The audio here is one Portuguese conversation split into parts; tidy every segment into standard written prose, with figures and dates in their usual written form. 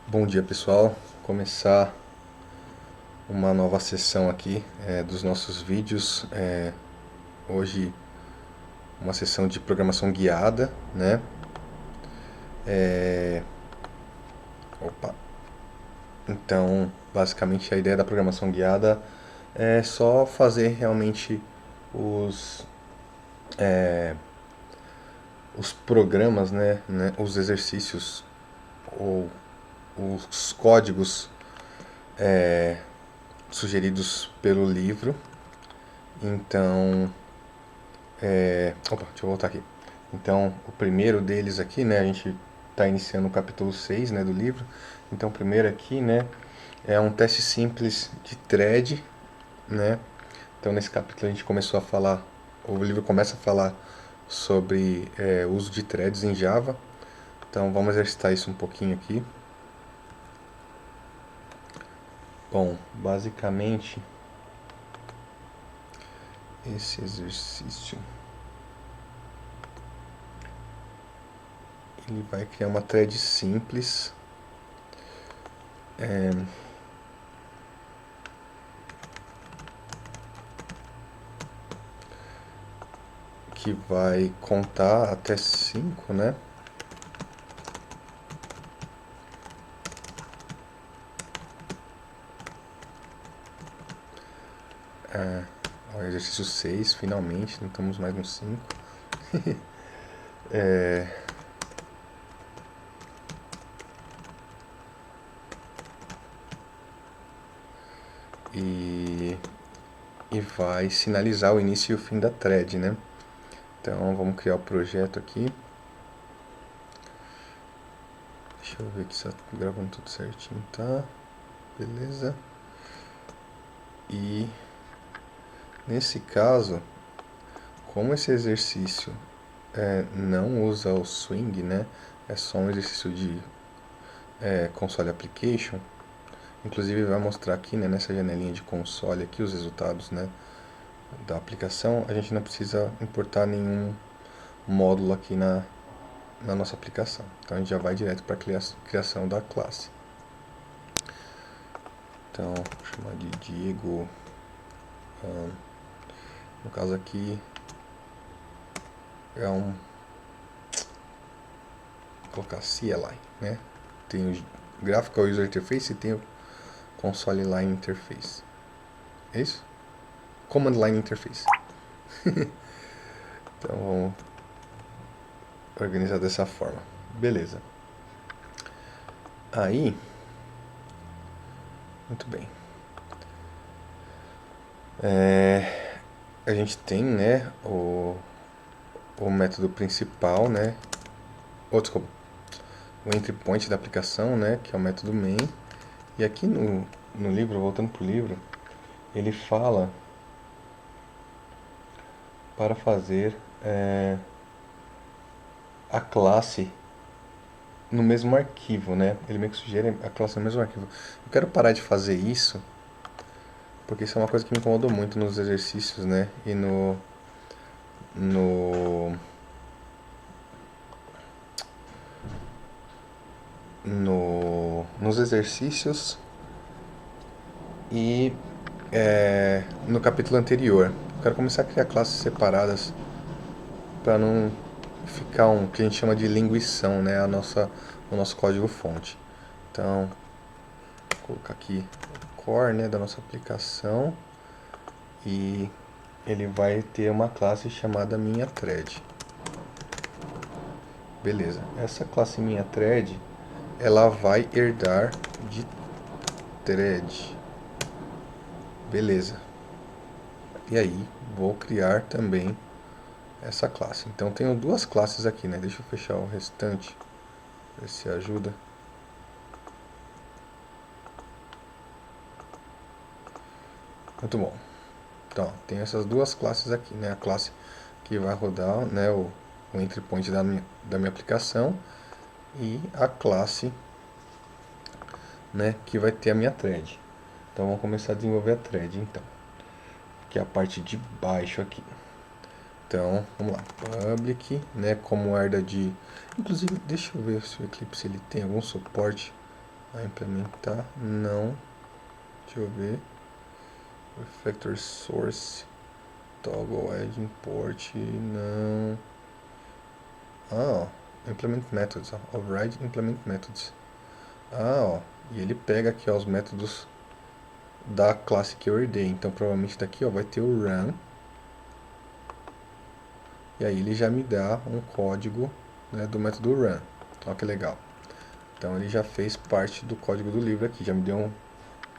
Bom dia, pessoal. Começar uma nova sessão aqui dos nossos vídeos. Hoje uma sessão de programação guiada, né? Opa. Então, basicamente a ideia da programação guiada é só fazer realmente os os programas, né? Os exercícios ou os códigos sugeridos pelo livro. Então, opa, deixa eu voltar aqui. Então, o primeiro deles aqui, né, a gente está iniciando o capítulo 6, né, do livro. Então, o primeiro aqui, né, é um teste simples de thread, né? Então, nesse capítulo a gente começou a falar, o livro começa a falar sobre o uso de threads em Java. Então, vamos exercitar isso um pouquinho aqui. Bom, basicamente, esse exercício ele vai criar uma thread simples que vai contar até 5, né? Ó, exercício 6, finalmente, não estamos mais no 5. E, e vai sinalizar o início e o fim da thread, né? Então vamos criar o projeto aqui. Deixa eu ver se está gravando tudo certinho, tá? Beleza. E nesse caso, como esse exercício não usa o swing, né? É só um exercício de console application. Inclusive vai mostrar aqui, né, nessa janelinha de console aqui os resultados, né, da aplicação. A gente não precisa importar nenhum módulo aqui na nossa aplicação. Então a gente já vai direto para a criação da classe. Então, vou chamar de Diego. No caso aqui é vou colocar CLI, né? Tem o Graphical User Interface e tem o Console Line Interface. É isso? Command Line Interface. Então vamos organizar dessa forma. Beleza. Aí, muito bem. A gente tem, né, o método principal, né? Desculpa. O entry point da aplicação, né, que é o método main. E aqui no livro, voltando pro livro, ele fala para fazer a classe no mesmo arquivo, né? Ele meio que sugere a classe no mesmo arquivo. Eu quero parar de fazer isso, porque isso é uma coisa que me incomodou muito nos exercícios, né? E no, nos exercícios e no capítulo anterior. Eu quero começar a criar classes separadas para não ficar um que a gente chama de linguição, né? O nosso código fonte. Então, vou colocar aqui o core, né, da nossa aplicação e ele vai ter uma classe chamada minha thread. Beleza. Essa classe minha thread, ela vai herdar de thread. Beleza. E aí, vou criar também essa classe. Então, tenho duas classes aqui, né? Deixa eu fechar o restante, ver se ajuda. Muito bom. Então, tem essas duas classes aqui, né? A classe que vai rodar, né, o entry point da minha aplicação e a classe, né, que vai ter a minha thread. Então, vamos começar a desenvolver a thread, então, que é a parte de baixo aqui. Então, vamos lá, public, né, como herda de... Inclusive, deixa eu ver se o Eclipse ele tem algum suporte Vai implementar, não. Deixa eu ver. Refactor source. Toggle add import, não. Ó. Implement methods, ó. Override implement methods. Ó. E ele pega aqui, ó, os métodos da classe que eu herdei. Então, provavelmente daqui, ó, vai ter o run. E aí ele já me dá um código, né, do método run. Olha que legal. Então ele já fez parte do código do livro aqui, já me deu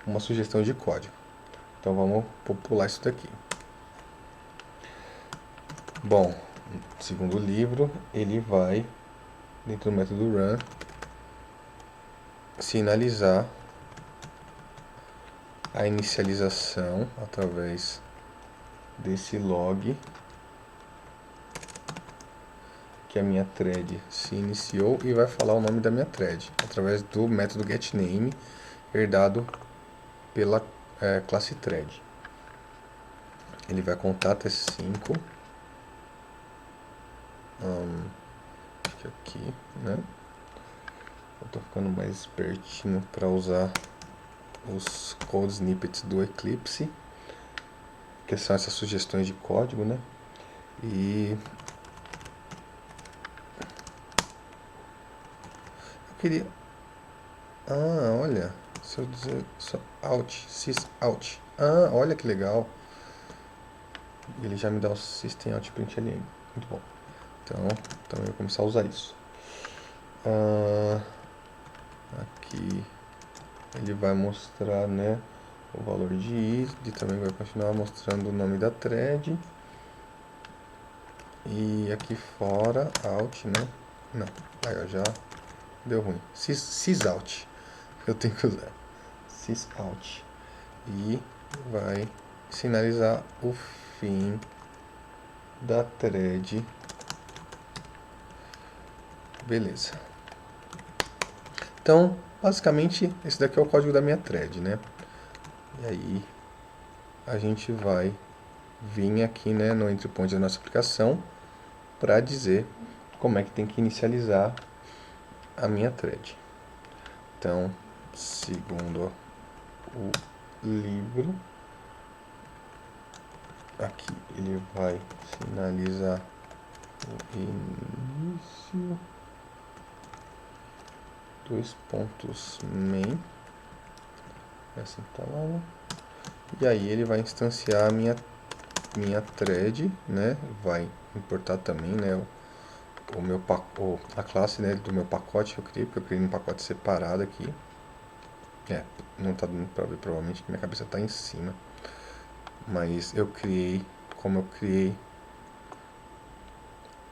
uma sugestão de código. Então vamos popular isso daqui. Bom, segundo o livro, ele vai, dentro do método run, sinalizar a inicialização através desse log que a minha thread se iniciou e vai falar o nome da minha thread através do método getName herdado pela classe thread. Ele vai contar até 5. Acho que aqui, né? Eu tô ficando mais espertinho para usar os code snippets do Eclipse, que são essas sugestões de código, né? E eu queria... olha, se eu dizer só out, sysout. Olha que legal. Ele já me dá o systemout.println. Muito bom. Então, também vou começar a usar isso. Aqui ele vai mostrar, né, o valor de id, também vai continuar mostrando o nome da thread. E aqui fora, out, né? Não, aí já deu ruim. Sysout. Eu tenho que usar. Sysout. E vai sinalizar o fim da thread. Beleza. Então, basicamente, esse daqui é o código da minha thread, né? E aí, a gente vai vir aqui, né, no entry point da nossa aplicação para dizer como é que tem que inicializar a minha thread. Então, segundo o livro, aqui ele vai sinalizar o início, 2 pontos main, essa palavra, e aí ele vai instanciar a minha thread, né? Vai importar também, né, a classe, né, do meu pacote que eu criei, porque eu criei um pacote separado aqui. Não tá dando pra ver, provavelmente que minha cabeça tá em cima. Mas eu criei, como eu criei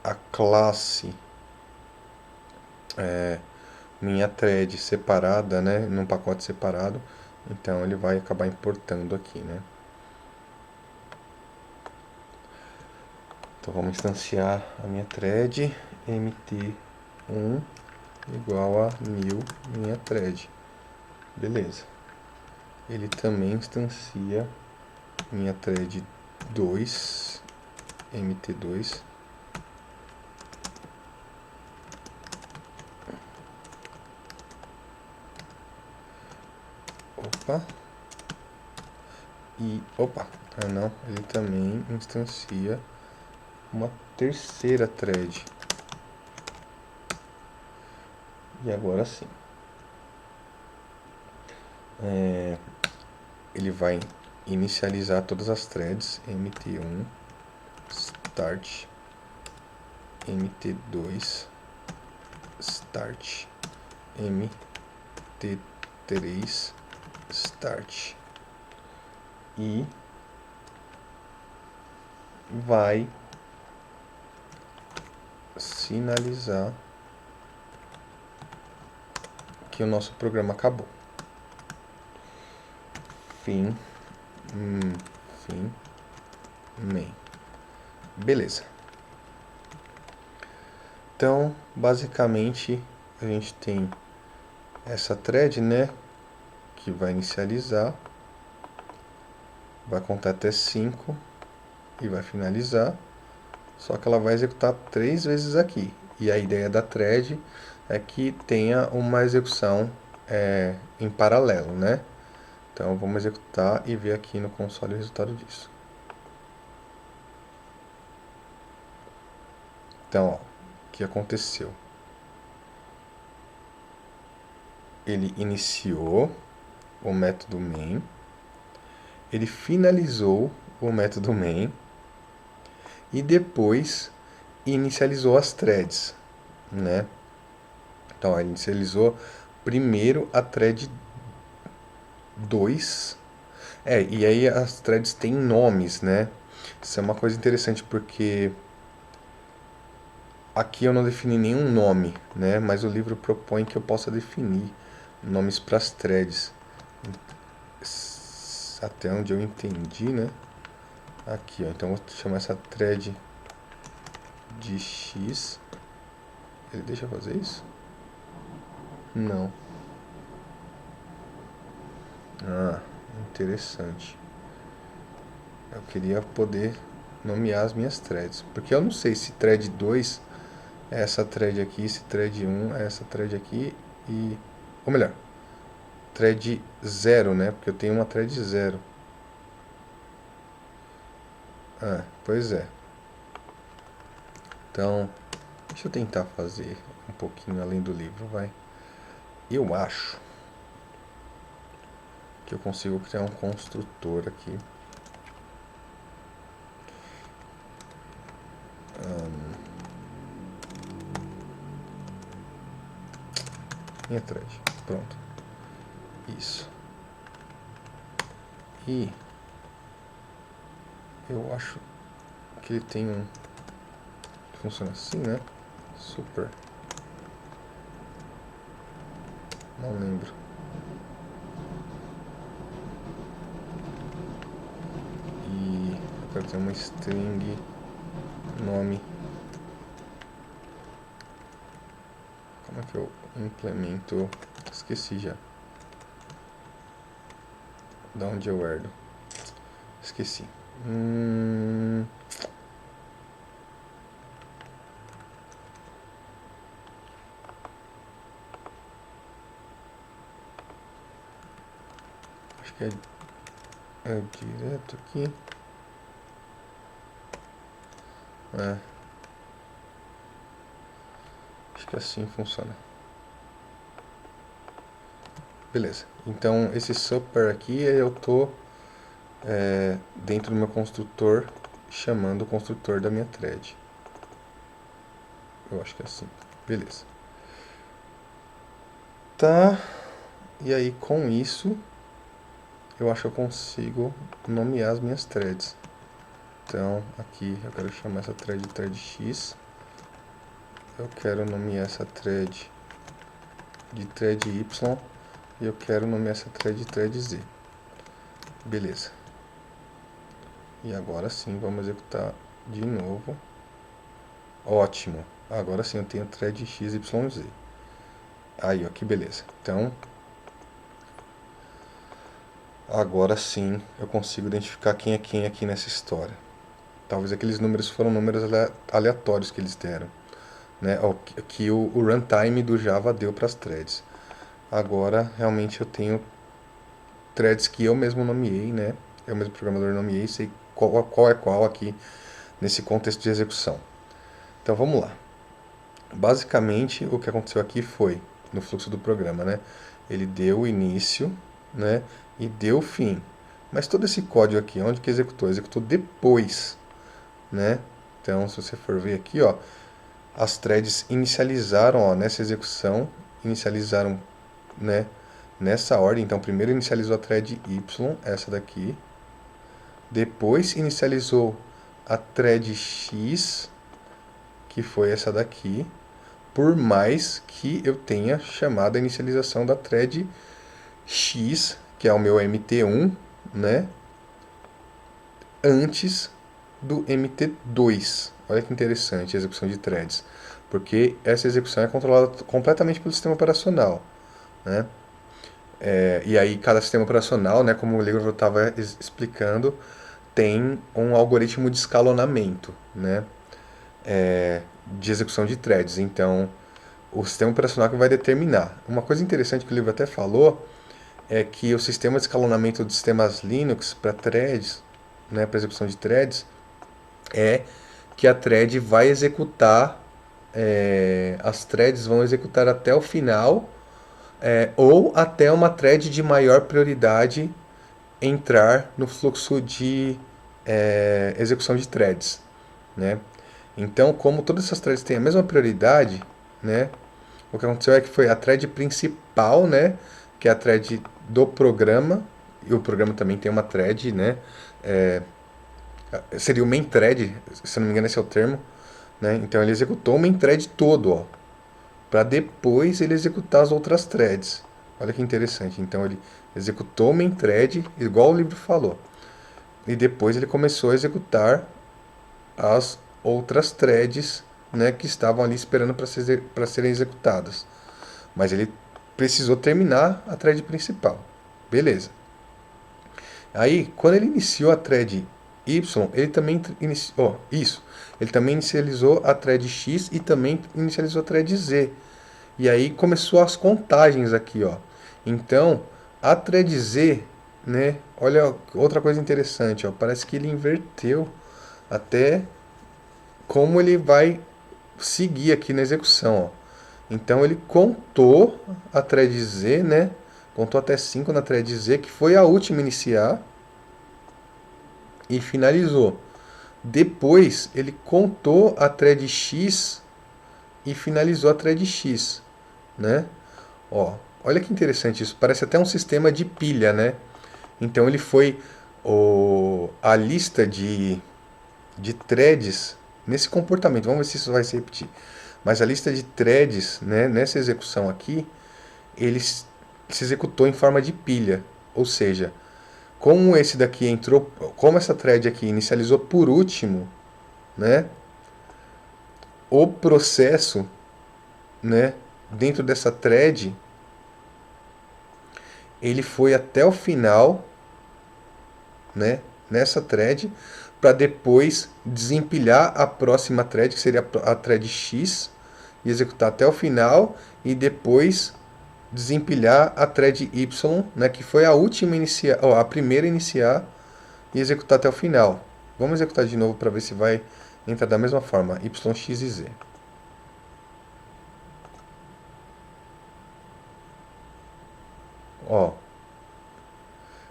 a classe minha thread separada, né, num pacote separado, então ele vai acabar importando aqui, né. Então vamos instanciar a minha thread mt1 igual a 1000 minha thread. Beleza. Ele também instancia minha thread 2 mt2 não, ele também instancia uma terceira thread. E agora sim, ele vai inicializar todas as threads mt1 start, mt2 start, mt3 start, e vai sinalizar que o nosso programa acabou. Fim main. Beleza. Então, basicamente, a gente tem essa thread, né, que vai inicializar, vai contar até 5 e vai finalizar. Só que ela vai executar 3 vezes aqui. E a ideia da thread é que tenha uma execução em paralelo, né? Então vamos executar e ver aqui no console o resultado disso. Então, ó, o que aconteceu? Ele iniciou o método main, ele finalizou o método main e depois inicializou as threads, né? Então, ele inicializou primeiro a thread 2. E aí as threads têm nomes, né? Isso é uma coisa interessante porque aqui eu não defini nenhum nome, né? Mas o livro propõe que eu possa definir nomes para as threads. Até onde eu entendi, né? Aqui, ó. Então eu vou chamar essa thread de X. Ele deixa eu fazer isso? Não. Ah, interessante. Eu queria poder nomear as minhas threads. Porque eu não sei se thread 2 é essa thread aqui, se thread 1 é essa thread aqui e... Ou melhor, thread 0, né? Porque eu tenho uma thread 0. Ah, pois é. Então, deixa eu tentar fazer um pouquinho além do livro, vai. Eu acho que eu consigo criar um construtor aqui. Minha thread. Pronto. Isso. E eu acho que ele tem um... Funciona assim, né? Super. Não lembro. E eu quero ter uma string nome. Como é que eu implemento? Esqueci já. Da onde eu herdo? Esqueci. Acho que é direto aqui. Acho que assim funciona. Beleza. Então esse super aqui eu tô dentro do meu construtor chamando o construtor da minha thread. Eu acho que é assim. Beleza. Tá. E aí com isso eu acho que eu consigo nomear as minhas threads. Então aqui eu quero chamar essa thread de thread X. Eu quero nomear essa thread de thread Y. E eu quero nomear essa thread de thread Z. Beleza. E agora sim, vamos executar de novo. Ótimo. Agora sim eu tenho thread XYZ. Aí, ó, que beleza. Então, agora sim eu consigo identificar quem é quem aqui nessa história. Talvez aqueles números foram números aleatórios que eles deram, né? Que o runtime do Java deu para as threads. Agora, realmente eu tenho threads que eu mesmo nomeei, né? Eu mesmo programador nomeei, sei qual é qual aqui nesse contexto de execução. Então vamos lá. Basicamente o que aconteceu aqui foi no fluxo do programa, né? Ele deu o início, né? E deu o fim. Mas todo esse código aqui, onde que executou? Executou depois, né? Então se você for ver aqui, ó, as threads inicializaram, ó, nessa execução, inicializaram, né? Nessa ordem. Então primeiro inicializou a thread Y, essa daqui. Depois inicializou a thread X, que foi essa daqui, por mais que eu tenha chamado a inicialização da thread X, que é o meu MT1, né, antes do MT2. Olha que interessante a execução de threads, porque essa execução é controlada completamente pelo sistema operacional, né? E aí cada sistema operacional, né, como o livro estava explicando, tem um algoritmo de escalonamento, né, de execução de threads. Então, o sistema operacional que vai determinar. Uma coisa interessante que o livro até falou é que o sistema de escalonamento de sistemas Linux para threads, né, para execução de threads, é que a thread vai executar, as threads vão executar até o final, ou até uma thread de maior prioridade entrar no fluxo de execução de threads, né? Então, como todas essas threads têm a mesma prioridade, né? O que aconteceu é que foi a thread principal, né? Que é a thread do programa, e o programa também tem uma thread, né? Seria o main thread, se não me engano esse é o termo, né? Então ele executou o main thread todo, ó, para depois ele executar as outras threads. Olha que interessante. Então ele executou o main thread, igual o livro falou, e depois ele começou a executar as outras threads, né, que estavam ali esperando para serem executadas. Mas ele precisou terminar a thread principal. Beleza. Aí, quando ele iniciou a thread Y, ele também iniciou, isso. Ele também inicializou a thread X e também inicializou a thread Z. E aí começou as contagens aqui, ó. Então, a thread Z, né? Olha outra coisa interessante, ó. Parece que ele inverteu até como ele vai seguir aqui na execução, ó. Então ele contou a thread Z, né? Contou até 5 na thread Z, que foi a última a iniciar e finalizou. Depois ele contou a thread X e finalizou a thread X, né? Ó, olha que interessante isso. Parece até um sistema de pilha, né? Então ele foi a lista de threads nesse comportamento. Vamos ver se isso vai se repetir. Mas a lista de threads, né, nessa execução aqui, ele se executou em forma de pilha. Ou seja, como esse daqui entrou, como essa thread aqui inicializou por último, né, o processo, né, dentro dessa thread, ele foi até o final, né, nessa thread, para depois desempilhar a próxima thread, que seria a thread X, e executar até o final, e depois desempilhar a thread Y, né, que foi a última iniciar, a primeira a iniciar, e executar até o final. Vamos executar de novo para ver se vai entrar da mesma forma, Y, X e Z. Ó,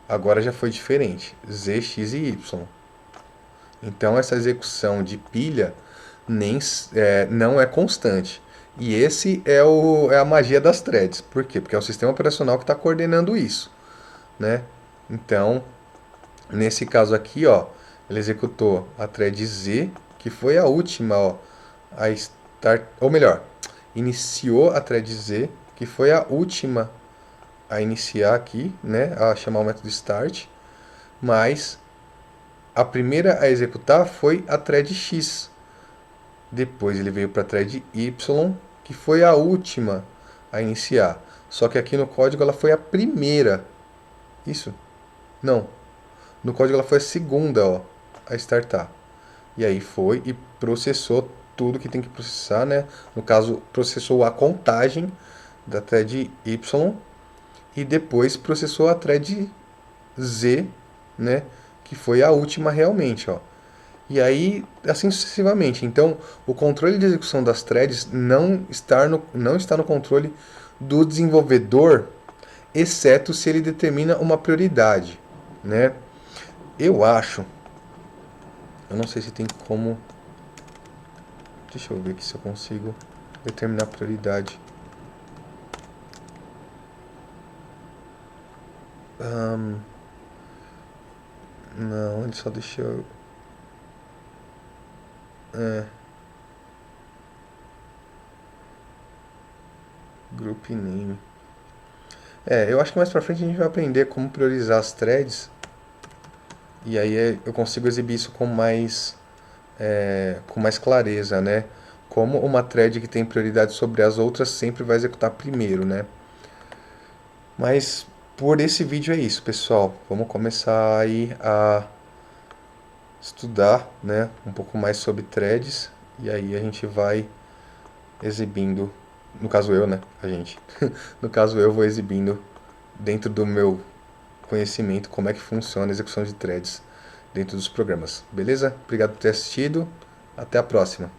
agora já foi diferente, Z, X e Y. Então essa execução de pilha não é constante. E esse é a magia das threads. Por quê? Porque é o sistema operacional que está coordenando isso, né? Então, nesse caso aqui, ó, ele executou a thread Z, que foi a última, ó, a start, ou melhor, iniciou a thread Z, que foi a última a iniciar aqui, né, a chamar o método start, mas a primeira a executar foi a thread X. Depois ele veio para a thread Y, que foi a última a iniciar. Só que aqui no código ela foi a primeira. Isso? Não. No código ela foi a segunda, ó, a startar. E aí foi e processou tudo que tem que processar, né? No caso, processou a contagem da thread Y e depois processou a thread Z, né? Que foi a última realmente, ó. E aí, assim sucessivamente. Então, o controle de execução das threads não está no controle do desenvolvedor, exceto se ele determina uma prioridade, né? Eu acho, eu não sei se tem como, deixa eu ver aqui se eu consigo determinar a prioridade. Não, ele só deixa eu... Group name. Eu acho que mais pra frente a gente vai aprender como priorizar as threads. E aí eu consigo exibir isso com mais clareza, né? Como uma thread que tem prioridade sobre as outras sempre vai executar primeiro, né? Mas por esse vídeo é isso, pessoal. Vamos começar aí a estudar, né, um pouco mais sobre threads. E aí a gente vai exibindo No caso eu, né? A gente. No caso eu vou exibindo dentro do meu conhecimento como é que funciona a execução de threads dentro dos programas. Beleza? Obrigado por ter assistido. Até a próxima.